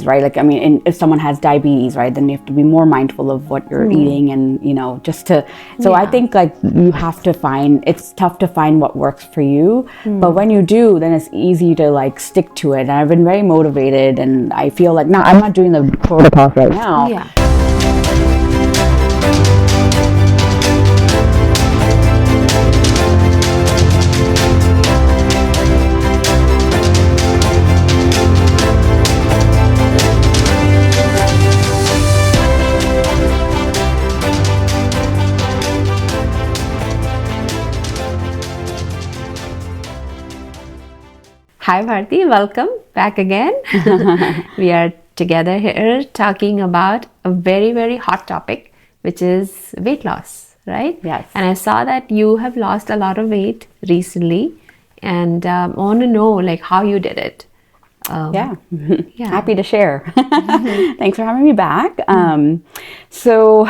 right? Like, I mean, if someone has diabetes, right, then you have to be more mindful of what you're eating and, just to, so I think like you have to it's tough to find what works for you. But when you do, then it's easy to like stick to it. And I've been very motivated and I feel like, I'm not doing the protocols right now. Yeah. Hi Bharti, welcome back again. We are together here talking about a very, very hot topic, which is weight loss, right? Yes. And I saw that you have lost a lot of weight recently, and I want to know like how you did it. Yeah. Happy to share. Thanks for having me back. So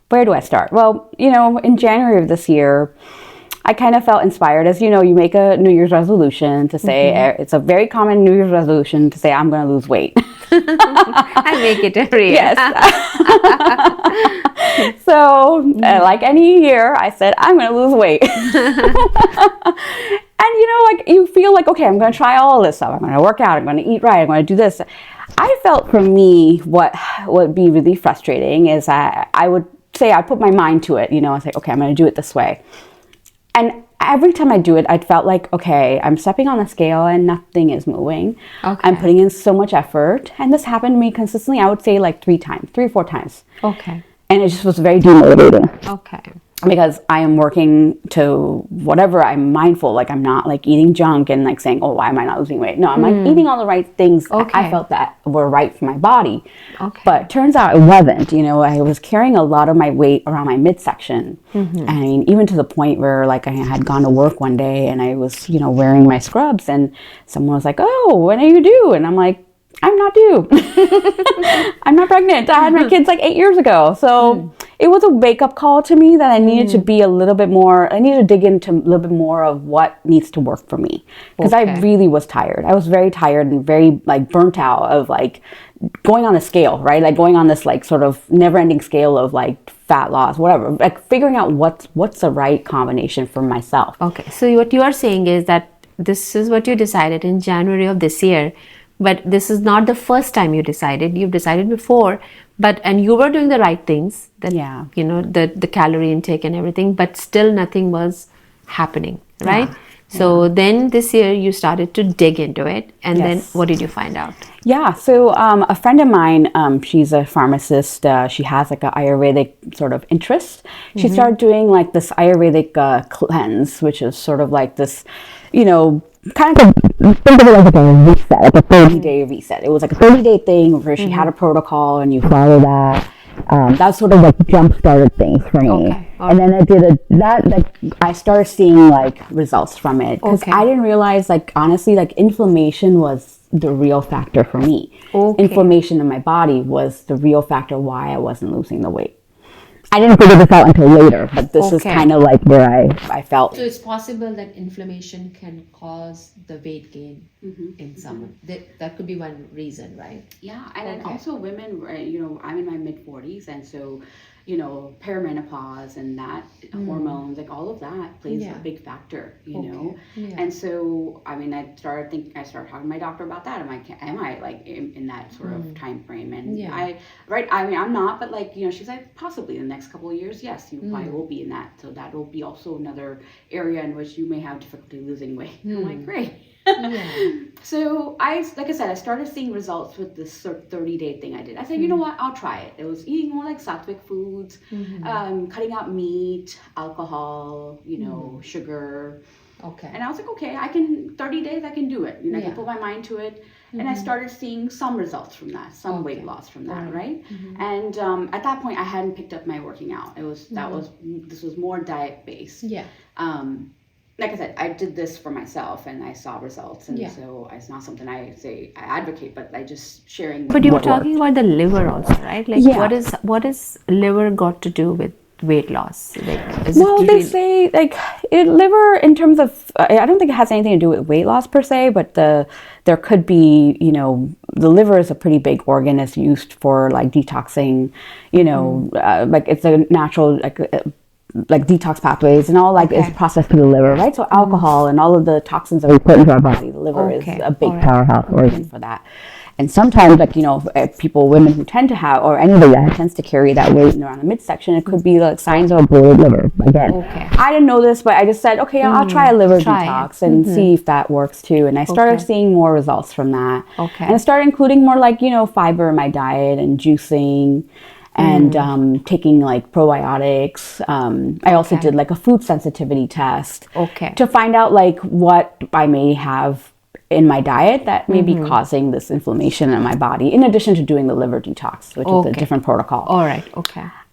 where do I start? Well, in January of this year, I kind of felt inspired. As you know, you make a New Year's resolution to say, it's a very common New Year's resolution to say, I'm going to lose weight. I make it every year. Yes. So, like any year, I said, I'm going to lose weight. And, like you feel like, okay, I'm going to try all this stuff. I'm going to work out. I'm going to eat right. I'm going to do this. I felt for me, what would be really frustrating is I would say, I put my mind to it. I say, okay, I'm going to do it this way. And every time I do it, I felt like, okay, I'm stepping on the scale and nothing is moving. Okay. I'm putting in so much effort. And this happened to me consistently, I would say like 3 or 4 times. Okay. And it just was very demotivating. Okay. Because I am working to whatever, I'm mindful, like I'm not like eating junk and like saying, oh, why am I not losing weight? No, I'm like eating all the right things that I felt that were right for my body. Okay. But turns out it wasn't. I was carrying a lot of my weight around my midsection. I mean, even to the point where like I had gone to work one day and I was, wearing my scrubs and someone was like, oh, when are you due? And I'm like, I'm not due. I'm not pregnant. I had my kids like 8 years ago. So it was a wake-up call to me that I needed to be a little bit more, I needed to dig into a little bit more of what needs to work for me. Because I really was tired. I was very tired and very like burnt out of like going on a scale, right? Like going on this like sort of never-ending scale of like fat loss, whatever. Like figuring out what's the right combination for myself. Okay. So what you are saying is that this is what you decided in January of this year. But this is not the first time you decided. You've decided before, and you were doing the right things. The calorie intake and everything, but still nothing was happening, right? Yeah. So then this year you started to dig into it, and then what did you find out? Yeah, so a friend of mine, she's a pharmacist. She has like an Ayurvedic sort of interest. She started doing like this Ayurvedic cleanse, which is sort of like this, kind of think of it like a reset, like a 30-day reset. It was like a 30-day thing where she had a protocol and you follow that. That sort of like jump-started things for me. Okay. And then I did I started seeing like results from it. Because I didn't realize, like, honestly, like inflammation was the real factor for me. Okay. Inflammation in my body was the real factor why I wasn't losing the weight. I didn't figure this out until later, but this is kind of like where I felt. So it's possible that inflammation can cause the weight gain in someone. That could be one reason, right? Yeah, and then also women, I'm in my mid-40s, and so, perimenopause and that, hormones, like all of that plays a big factor, know? Yeah. And so, I mean, I started talking to my doctor about that. Am I like in that sort of time frame? And I'm not, but like, she's like, possibly in the next couple of years, yes, you probably will be in that. So that will be also another area in which you may have difficulty losing weight. I'm like, great. So I started seeing results with this sort of 30-day thing I did. I said, you know what, I'll try it. It was eating more like sattvic foods, cutting out meat, alcohol, sugar. Okay. And I was like, okay, 30 days, I can do it. I can put my mind to it. And I started seeing some results from that, some weight loss from that, right? And at that point, I hadn't picked up my working out. This was more diet based. Yeah. Like I said, I did this for myself and I saw results. And so it's not something I advocate, but I just sharing. But you were talking about the liver also, right? Like what is liver got to do with weight loss? They say like liver in terms of, I don't think it has anything to do with weight loss per se, but there could be, the liver is a pretty big organ. It's used for like detoxing, like it's a natural like detox pathways and all like is processed through the liver, right? So alcohol and all of the toxins that we put into our body, the liver is a big powerhouse organ for that. And sometimes, like, women who tend to have, or anybody that tends to carry that weight around the midsection, it could be like signs of a bloated liver. Again, I didn't know this, but I just said, okay, I'll try a liver detox and see if that works too. And I started seeing more results from that. And I started including more like, fiber in my diet and juicing and taking like probiotics. I also did like a food sensitivity test to find out like what I may have in my diet that may be causing this inflammation in my body, in addition to doing the liver detox, which is a different protocol. All right.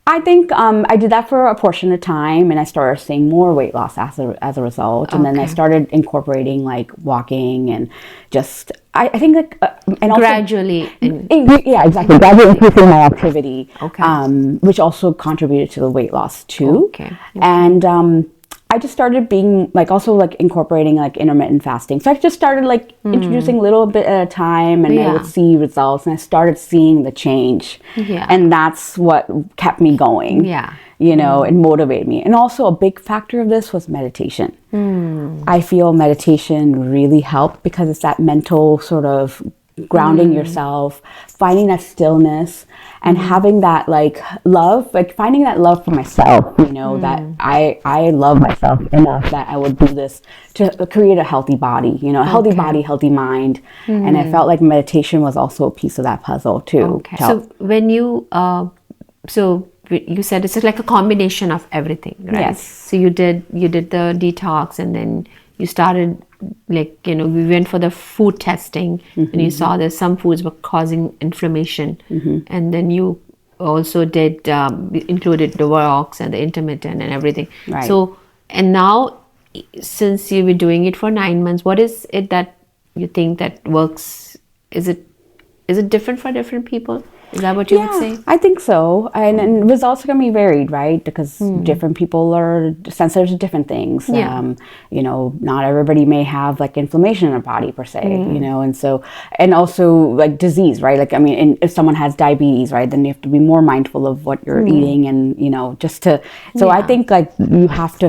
I think I did that for a portion of time, and I started seeing more weight loss as a result. And then I started incorporating like walking and just I think like and also, gradually. Exactly. Gradually increasing my activity, which also contributed to the weight loss too. And I just started being like also like incorporating like intermittent fasting. So I just started like introducing a little bit at a time, and I would see results, and I started seeing the change. And that's what kept me going. And motivated me. And also a big factor of this was meditation. I feel meditation really helped because it's that mental sort of grounding yourself, finding that stillness, and having that like love, like finding that love for myself, that I love myself enough that I would do this to create a healthy body, a healthy body, healthy mind. And I felt like meditation was also a piece of that puzzle too. So when you, you said it's like a combination of everything, right? Yes. So you did the detox, and then you started like, we went for the food testing, and you saw that some foods were causing inflammation. And then you also did, included the walks and the intermittent and everything. Right. So, and now, since you've been doing it for 9 months, what is it that you think that works? Is it different for different people? Is that what you would say? I think so. And results are going to be varied, right? Because different people are sensitive to different things. Not everybody may have like inflammation in their body per se, and so, and also like disease, right? Like, I mean, if someone has diabetes, right, then you have to be more mindful of what you're eating and, just to, so I think like you have to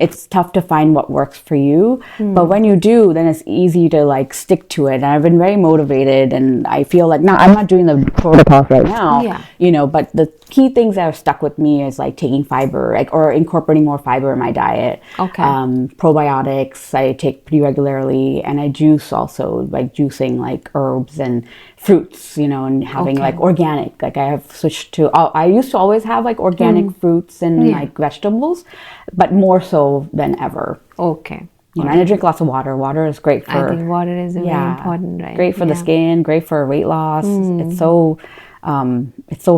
it's tough to find what works for you. But when you do, then it's easy to like stick to it. And I've been very motivated, and I feel like, I'm not doing the protocol right now, but the key things that have stuck with me is like taking fiber, like, or incorporating more fiber in my diet. Probiotics I take pretty regularly, and I juice also, like juicing like herbs and fruits, and having like organic, like I have switched to, I used to always have like organic fruits and like vegetables, but more so than ever. And I drink lots of water. Water is great for, I think water is very important, right? Great for the skin, great for weight loss. It's so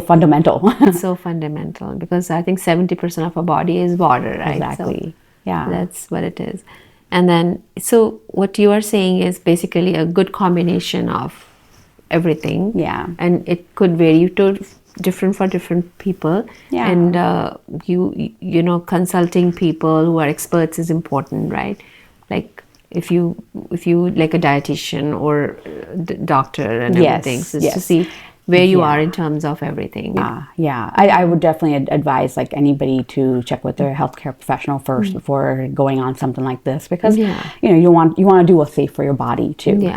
fundamental. It's so fundamental because I think 70% of our body is water, right? Exactly. So that's what it is. And then, so what you are saying is basically a good combination of everything. And it could vary to different for different people. And consulting people who are experts is important, right? Like if you like a dietitian or doctor and everything, so to see where you are in terms of everything. I would definitely advise like anybody to check with their healthcare professional first before going on something like this, because you want to do what's safe for your body too.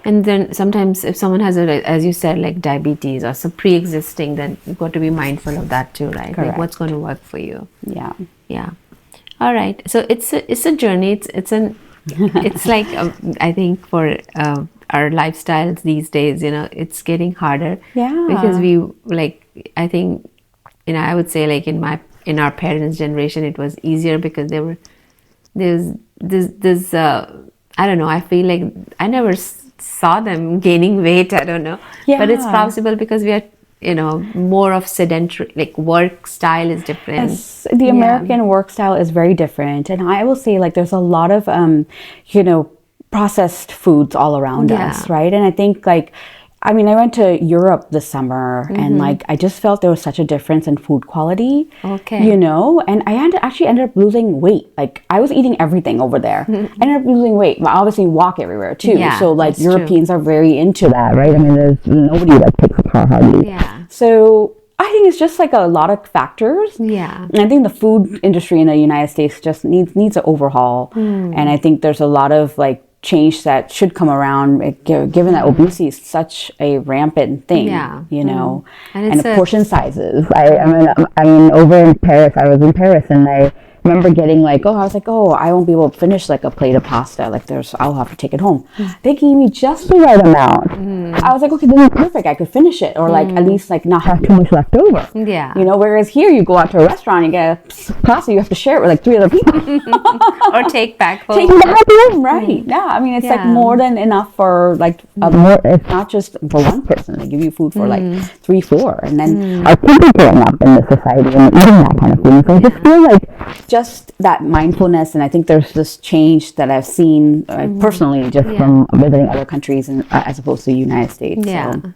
And then sometimes if someone has as you said, like diabetes or some pre-existing, then you've got to be mindful of that too, right? Correct. Like what's going to work for you. Yeah. All right. So it's a journey. It's like I think for our lifestyles these days, it's getting harder. Because we like, I think, I would say like in our parents' generation it was easier because there's I don't know, I feel like I never saw them gaining weight, I don't know. But it's possible because we are more of sedentary, like work style is different. The American work style is very different, and I will say like there's a lot of processed foods all around us, right? And I think like I mean, I went to Europe this summer and like I just felt there was such a difference in food quality. Okay. You know, and I actually ended up losing weight. Like I was eating everything over there. I ended up losing weight. But obviously walk everywhere too. Yeah, so like that's Europeans are very into that, right? I mean, there's nobody that takes a car hardly. Yeah. So I think it's just like a lot of factors. Yeah. And I think the food industry in the United States just needs an overhaul. And I think there's a lot of like change that should come around, given that obesity is such a rampant thing. Yeah. You know, And and it's the portion sizes. I mean, over in Paris, I was in Paris, and I remember getting like, I was like, I won't be able to finish like a plate of pasta. Like I'll have to take it home. They gave me just the right amount. I was like, okay, this is perfect. I could finish it, or like at least like not have too much left over. Yeah. You know, whereas here you go out to a restaurant and get a pasta, you have to share it with like 3 other people. Or take back home. Taking back home, right? Yeah, I mean, it's like more than enough for like more. It's not just for one person. They give you food for like 3, 4, and then our kids are growing up in the society and eating that kind of food. So I just feel like just that mindfulness, and I think there's this change that I've seen personally just from visiting other countries and as opposed to the United States. Yeah. So.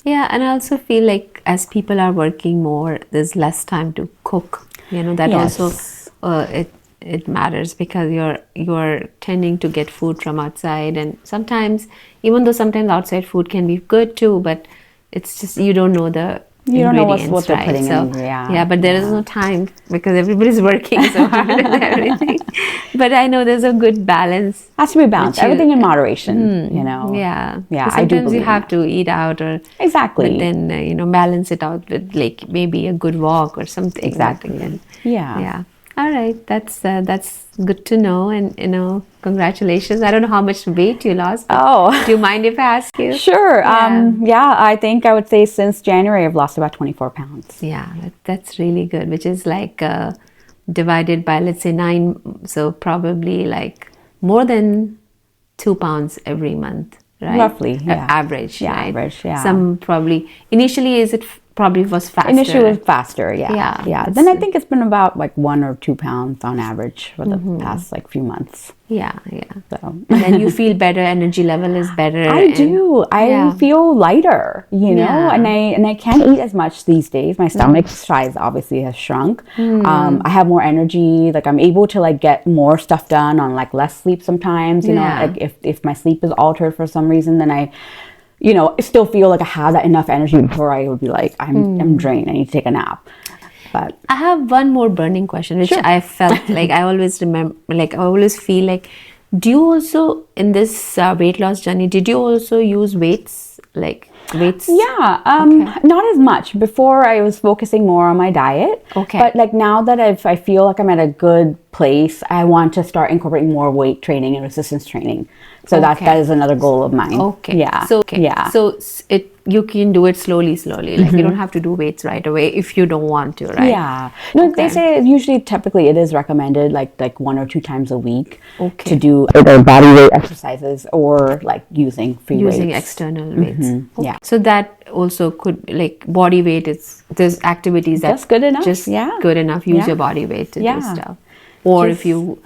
Yeah, and I also feel like as people are working more, there's less time to cook. You know, that also it matters because you're tending to get food from outside, and sometimes, even though sometimes outside food can be good too, but it's just you don't know the You don't know what ingredients, they're right? putting So, in. yeah, but there is no time because everybody's working so hard and everything. But I know there's a good balance. Has to be balanced. Everything in moderation, you know. Yeah. Yeah, Because I do sometimes you believe have to eat out or Exactly. but then balance it out with like maybe a good walk or something. Exactly. And, Yeah. yeah. All right. That's good to know, and congratulations. I don't know how much weight you lost. Do you mind if I ask you? Sure. Yeah, I think I would say since January I've lost about 24 pounds. Yeah, that's really good, which is like divided by, let's say 9, so probably like more than 2 pounds every month, right? Roughly, yeah. Average, Yeah, right? average, yeah. Some probably, initially probably was faster. Initially it was faster, yeah. Yeah, Then I think it's been about like 1 or 2 pounds on average for the past like few months. Yeah. So And then you feel better, energy level is better. I do. I feel lighter, you know, Yeah. and I can't eat as much these days. My stomach size obviously has shrunk. I have more energy. Like I'm able to like get more stuff done on like less sleep sometimes. You know, like if my sleep is altered for some reason, then I still feel like I have that enough energy before I would be like, I'm drained. I need to take a nap. But I have one more burning question, which I felt like I always remember, like I always feel like, do you also, in this weight loss journey, did you also use weights, like weights? Yeah, not as much. Before I was focusing more on my diet. Okay. But like now that I feel like I'm at a good place, I want to start incorporating more weight training and resistance training. So that is another goal of mine. Okay. Yeah. So yeah. So you can do it slowly. Like you don't have to do weights right away if you don't want to, right? Yeah. No, they say typically it is recommended like 1 or 2 times a week to do either body weight exercises or like using free weights. Using external weights. Okay. Yeah. So that also could, like, body weight there's activities That's good enough. Just Yeah. good enough. Use Yeah. your body weight to do Yeah. stuff. Or if you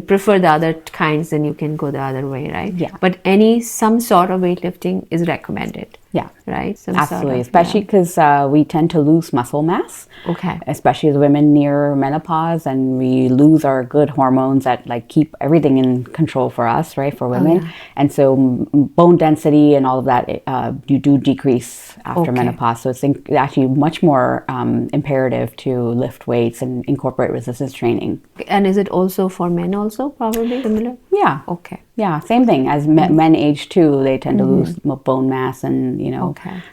prefer the other kinds, then you can go the other way, right? Yeah. But some sort of weightlifting is recommended. Yeah. Right? Absolutely, especially because we tend to lose muscle mass. Okay. Especially as women near menopause, and we lose our good hormones that like keep everything in control for us, right? For women, and so bone density and all of that you do decrease after menopause. So it's actually much more imperative to lift weights and incorporate resistance training. And is it also for men also probably similar? Yeah. Okay. Yeah, same thing. As men age too, they tend to lose bone mass and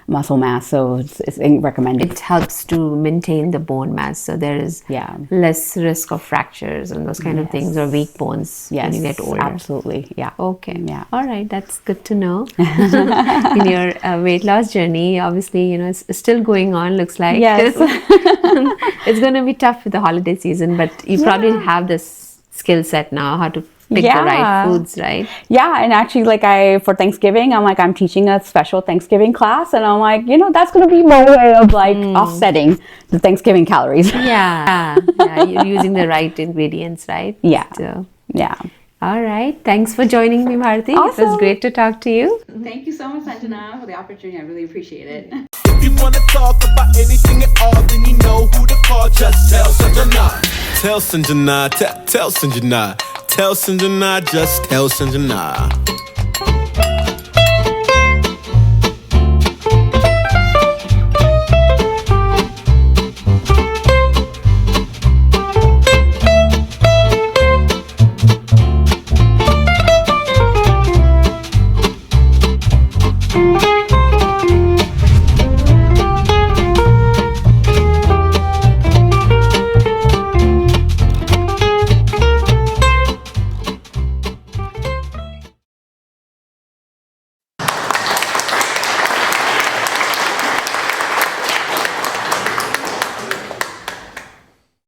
muscle mass. So it's recommended. It helps to maintain the bone mass, so there is less risk of fractures and those kind of things, or weak bones when you get older. Absolutely. Yeah. Okay. Yeah. All right. That's good to know. In your weight loss journey, obviously, it's still going on. Looks like yes. It's going to be tough with the holiday season, but you probably have this skill set now how to pick the right foods, right? Yeah, and actually, like for Thanksgiving, I'm teaching a special Thanksgiving class, and I'm like, that's going to be my way of like offsetting the Thanksgiving calories. Yeah, you're using the right ingredients, right? Yeah. So, yeah. All right. Thanks for joining me, Bharti. It was Awesome. great to talk to you. Thank you so much, Sanjana, for the opportunity. I really appreciate it. If you wanna talk about anything at all, then you know who to call. Just tell Sanjana. Tell Sanjana, tell Sanjana. Tell Sanjana, just tell Sanjana.